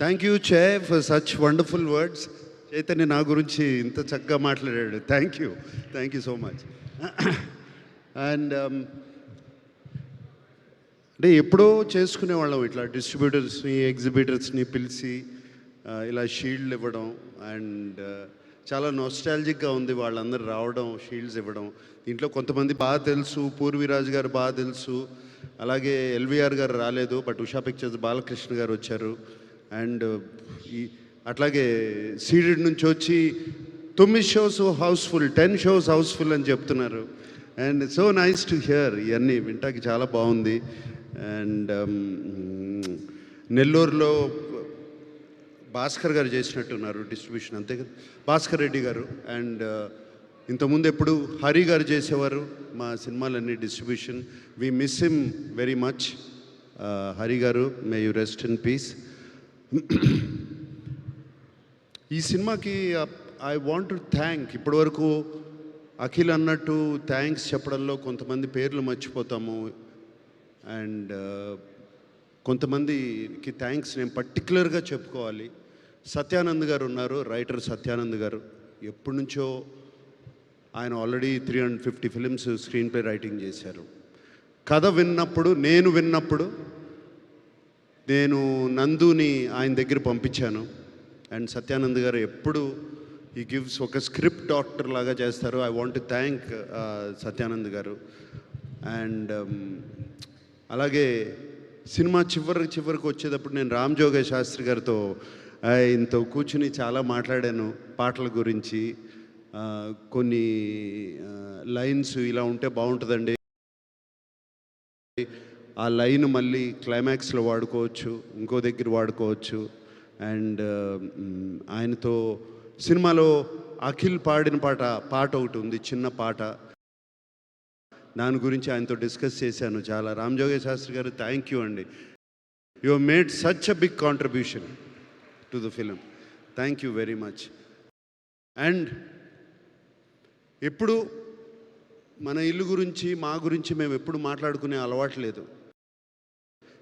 Thank you చే for such wonderful words. Chaitanya నా గురించి ఇంత చక్కగా మాట్లాడాడు. Thank you so much. And అంటే ఎప్పుడో చేసుకునేవాళ్ళం ఇట్లా డిస్ట్రిబ్యూటర్స్ని ఎగ్జిబిటర్స్ని పిలిచి ఇలా షీల్డ్లు ఇవ్వడం. అండ్ చాలా నోస్టాలజిక్గా ఉంది వాళ్ళందరూ రావడం, షీల్డ్స్ ఇవ్వడం. దీంట్లో కొంతమంది బాగా తెలుసు, పూర్వీరాజు గారు బాగా తెలుసు, అలాగే ఎల్వీఆర్ గారు రాలేదు, బట్ ఉషా పిక్చర్స్ బాలకృష్ణ గారు వచ్చారు. అండ్ అట్లాగే సీడెడ్ నుంచి వచ్చి 9 షోస్ హౌస్ఫుల్, 10 షోస్ హౌస్ఫుల్ అని చెప్తున్నారు. And so nice to hear. ఇవన్నీ వింటాకి చాలా బాగుంది. అండ్ నెల్లూరులో భాస్కర్ గారు చేసినట్టున్నారు డిస్ట్రిబ్యూషన్, అంతే కదా, భాస్కర్ రెడ్డి గారు. అండ్ ఇంతకుముందు ఎప్పుడు హరి గారు చేసేవారు మా సినిమాలన్నీ distribution. We miss him very much. Hari గారు, may you rest in peace. ఈ సినిమాకి ఐ వాంట్ టు థ్యాంక్, ఇప్పటివరకు అఖిల్ అన్నట్టు థ్యాంక్స్ చెప్పడంలో కొంతమంది పేర్లు మర్చిపోతాము. అండ్ కొంతమందికి థ్యాంక్స్ నేను పర్టికులర్గా చెప్పుకోవాలి. సత్యానంద్ గారు ఉన్నారు, రైటర్ సత్యానంద్ గారు. ఎప్పటి నుంచో ఆయన already 350 films screen play writing చేశారు. కథ విన్నప్పుడు, నేను నందుని ఆయన దగ్గర పంపించాను. అండ్ సత్యానంద్ గారు ఎప్పుడు ఈ గివ్స్ ఒక స్క్రిప్ట్ డాక్టర్ లాగా చేస్తారు. I want to thank Satyanand గారు. అండ్ అలాగే సినిమా చివరికి వచ్చేటప్పుడు నేను రామ్ జోగయ్య శాస్త్రి గారితో ఇంత కూర్చుని చాలా మాట్లాడాను పాటల గురించి. కొన్ని లైన్స్ ఇలా ఉంటే బాగుంటుందండి, ఆ లైన్ మళ్ళీ క్లైమాక్స్లో వాడుకోవచ్చు, ఇంకో దగ్గర వాడుకోవచ్చు. అండ్ ఆయనతో సినిమాలో అఖిల్ పాడిన పాట ఒకటి ఉంది, చిన్న పాట, దాని గురించి ఆయనతో డిస్కస్ చేశాను చాలా. రామ్ జోగయ్య శాస్త్రి గారు, థ్యాంక్ యూ అండి. You have made such a big contribution to the film. Thank you very much. And ఎప్పుడు మన ఇల్లు గురించి, మా గురించి మేము ఎప్పుడు మాట్లాడుకునే అలవాటు లేదు,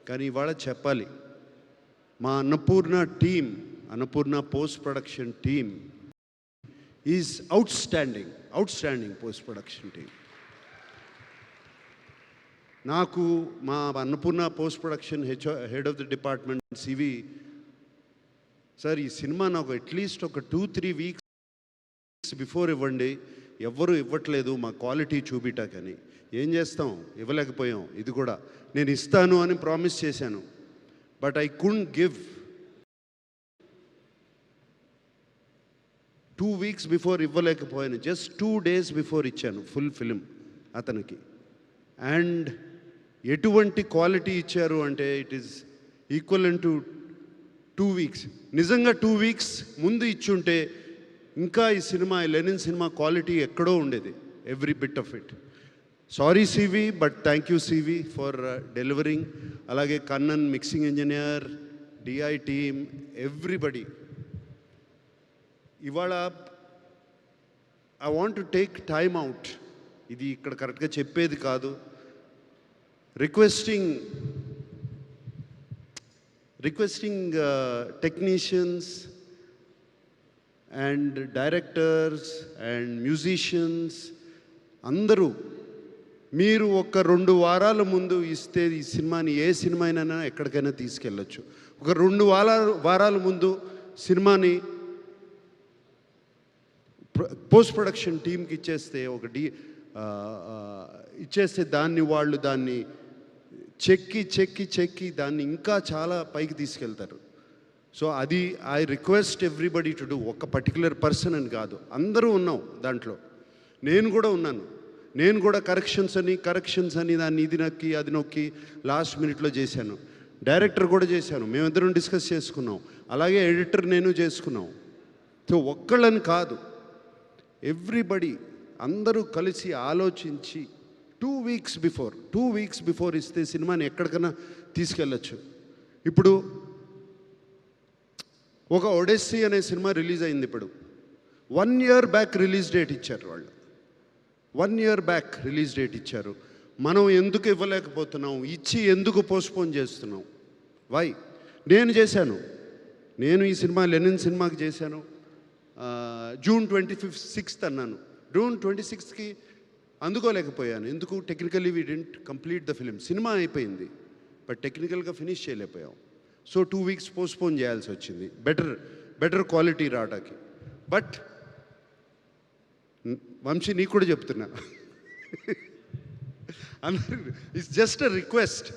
కానీ ఇవాళ చెప్పాలి. మా Annapurna post production team is outstanding post production team. నాకు మా Annapurna post production head of the department CV sir, ఈ సినిమా నాకు అట్లీస్ట్ ఒక 2-3 వీక్స్ బిఫోర్ ఇవ్వండి, ఎవ్వరూ ఇవ్వట్లేదు మా క్వాలిటీ చూపిటాకని. ఏం చేస్తాం, ఇవ్వలేకపోయాం. ఇది కూడా నేను ఇస్తాను అని ప్రామిస్ చేశాను, but I couldn't give. 2 weeks before ఇవ్వలేకపోయాను, జస్ట్ 2 డేస్ బిఫోర్ ఇచ్చాను ఫుల్ ఫిలిం అతనికి. అండ్ ఎటువంటి క్వాలిటీ ఇచ్చారు అంటే it is equal to 2 weeks. నిజంగా 2 వీక్స్ ముందు ఇచ్చుంటే ఇంకా ఈ సినిమా, లెనిన్ సినిమా క్వాలిటీ ఎక్కడో ఉండేది, every bit of it. Sorry CV, but thank you CV for delivering. అలాగే Kannan mixing engineer, DI team, everybody. ఇవాళ I want to take time out, ఇది ఇక్కడ కరెక్ట్గా చెప్పేది కాదు, requesting technicians and directors and musicians అందరూ, మీరు ఒక 2 వారాల ముందు ఇస్తే ఈ సినిమాని, ఏ సినిమా అయినా ఎక్కడికైనా తీసుకెళ్ళచ్చు. ఒక 2 వారాల ముందు సినిమాని పోస్ట్ ప్రొడక్షన్ టీంకి ఇచ్చేస్తే, ఇచ్చేస్తే వాళ్ళు దాన్ని చెక్కి దాన్ని ఇంకా చాలా పైకి తీసుకెళ్తారు. సో అది I request everybody to do. ఒక పర్టికులర్ పర్సన్ అని కాదు, అందరూ ఉన్నాం దాంట్లో. నేను కూడా ఉన్నాను. నేను కూడా కరెక్షన్స్ అని దాన్ని ఇది నొక్కి అది నొక్కి లాస్ట్ మినిట్లో చేశాను. డైరెక్టర్ కూడా చేశాను, మేమిద్దరం డిస్కస్ చేసుకున్నాం. అలాగే ఎడిటర్ నేను చేసుకున్నాం. సో ఒక్కళ్ళని కాదు, ఎవ్రీబడి అందరూ కలిసి ఆలోచించి 2 వీక్స్ బిఫోర్ ఇస్తే సినిమాని ఎక్కడికైనా తీసుకెళ్ళచ్చు. ఇప్పుడు ఒక ఒడెస్సీ అనే సినిమా రిలీజ్ అయింది. ఇప్పుడు 1 year బ్యాక్ రిలీజ్ డేట్ ఇచ్చారు వాళ్ళు. 1 year బ్యాక్ రిలీజ్ డేట్ ఇచ్చారు. మనం ఎందుకు ఇవ్వలేకపోతున్నాం, ఇచ్చి ఎందుకు పోస్ట్పోన్ చేస్తున్నాం? వై? నేను చేశాను, నేను ఈ సినిమా లెనిన్ సినిమాకి చేశాను జూన్ 6th అన్నాను. జూన్ 26కి అందుకోలేకపోయాను. ఎందుకు? Technically we didn't complete the film. Cinema అయిపోయింది బట్ టెక్నికల్గా ఫినిష్ చేయలేకపోయాం. సో 2 weeks పోస్ట్పోన్ చేయాల్సి వచ్చింది బెటర్ క్వాలిటీ రావడానికి. బట్ వంశీ నీకు కూడా చెప్తున్నా, అందరూ ఇట్స్ జస్ట్ అ రిక్వెస్ట్.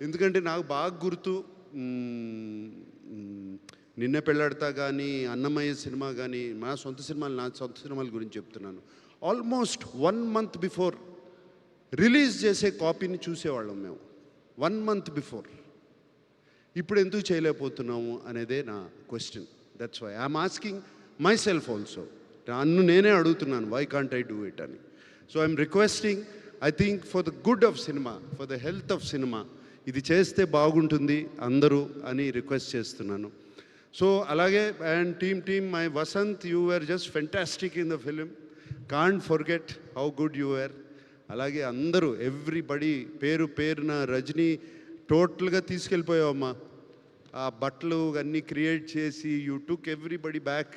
ఎందుకంటే నాకు బాగా గుర్తు, నిన్న పెళ్ళాడతా కానీ, అన్నమయ్య సినిమా కానీ, నా సొంత సినిమాల గురించి చెప్తున్నాను. ఆల్మోస్ట్ 1 month బిఫోర్ రిలీజ్ చేసే కాపీని చూసేవాళ్ళం మేము, 1 month బిఫోర్. ఇప్పుడు ఎందుకు చేయలేకపోతున్నాము అనేదే నా question. That's why I'm asking myself also. నన్ను నేనే అడుగుతున్నాను, why can't I do it అని. So I'm requesting, I think for the good of cinema, for the health of cinema, ఇది చేస్తే బాగుంటుంది అందరూ అని రిక్వెస్ట్ చేస్తున్నాను. సో అలాగే and team my Vasanth, you were just fantastic in the film. Can't forget how good you were. అలాగే అందరూ everybody పేరున, రజనీ టోటల్గా తీసుకెళ్ళిపోయావమ్మా. ఆ బట్టలు అన్నీ క్రియేట్ చేసి you took everybody back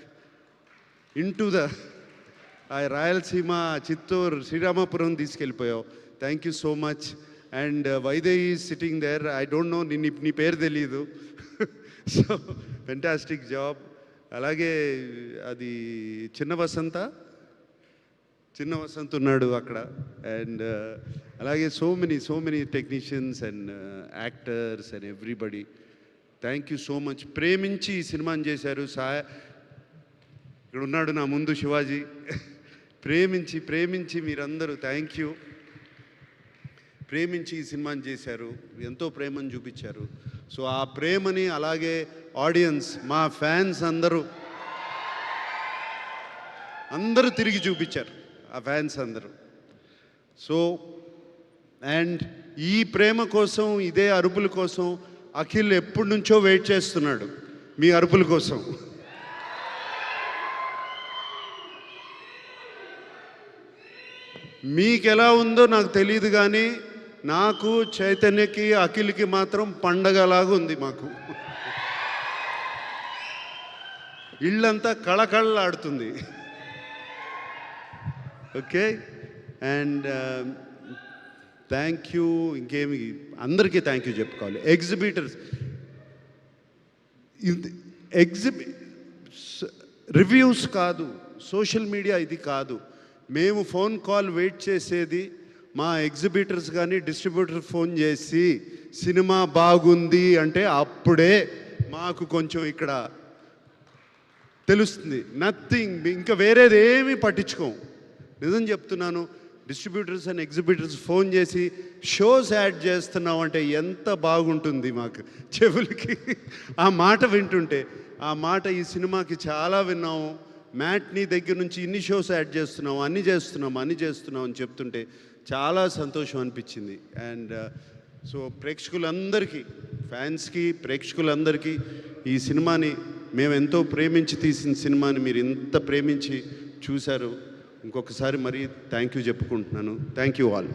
into the Rayalaseema, Chittoor, Sriramapuram తీసుకెళ్ళిపోయావు. Thank you so much. And Vaidehi is sitting there. I don't know, నీ పేరు తెలీదు. So fantastic job. అలాగే అది చిన్న వసంత్ ఉన్నాడు అక్కడ. అండ్ అలాగే so many technicians and actors and everybody, thank you so much. ప్రేమించి ఈ సినిమాని చేశారు. ఇక్కడ ఉన్నాడు నా ముందు శివాజీ. ప్రేమించి మీరందరూ థ్యాంక్ యూ. ప్రేమించి ఈ సినిమాని చేశారు, ఎంతో ప్రేమను చూపించారు. సో ఆ ప్రేమని అలాగే ఆడియన్స్, మా ఫ్యాన్స్ అందరూ తిరిగి చూపించారు, ఆ ఫ్యాన్స్ అందరూ. సో అండ్ ఈ ప్రేమ కోసం, ఇదే అరుపుల కోసం అఖిల్ ఎప్పటి నుంచో వెయిట్ చేస్తున్నాడు, మీ అరుపుల కోసం. మీకు ఎలా ఉందో నాకు తెలియదు కానీ నాకు, చైతన్యకి, అఖిల్కి మాత్రం పండగలాగా ఉంది మాకు. ఇళ్ళంతా కళకళలాడుతుంది. ఓకే. And thank you. ఇంకేమి, అందరికీ థ్యాంక్ యూ చెప్పుకోవాలి. ఎగ్జిబిటర్స్, రివ్యూస్ కాదు, సోషల్ మీడియా ఇది కాదు. మేము ఫోన్ కాల్ వెయిట్ చేసేది మా ఎగ్జిబిటర్స్ కానీ డిస్ట్రిబ్యూటర్ ఫోన్ చేసి సినిమా బాగుంది అంటే అప్పుడే మాకు కొంచెం ఇక్కడ తెలుస్తుంది. నథింగ్, ఇంకా వేరేది ఏమీ పట్టించుకోం. నిజం చెప్తున్నాను. డిస్ట్రిబ్యూటర్స్ అండ్ ఎగ్జిబిటర్స్ ఫోన్ చేసి షోస్ యాడ్ చేస్తున్నావు అంటే ఎంత బాగుంటుంది మాకు చెవులకి. ఆ మాట వింటుంటే, ఆ మాట ఈ సినిమాకి చాలా విన్నాము. మ్యాట్నీ దగ్గర నుంచి ఇన్ని షోస్ యాడ్ చేస్తున్నాం, అన్ని చేస్తున్నాం అని చెప్తుంటే చాలా సంతోషం అనిపించింది. అండ్ సో ప్రేక్షకులందరికీ, ఫ్యాన్స్కి, ప్రేక్షకులందరికీ ఈ సినిమాని, మేము ఎంతో ప్రేమించి తీసిన సినిమాని మీరు ఇంత ప్రేమించి చూశారు. ఇంకొకసారి మరీ థ్యాంక్ యూ చెప్పుకుంటున్నాను. Thank you all.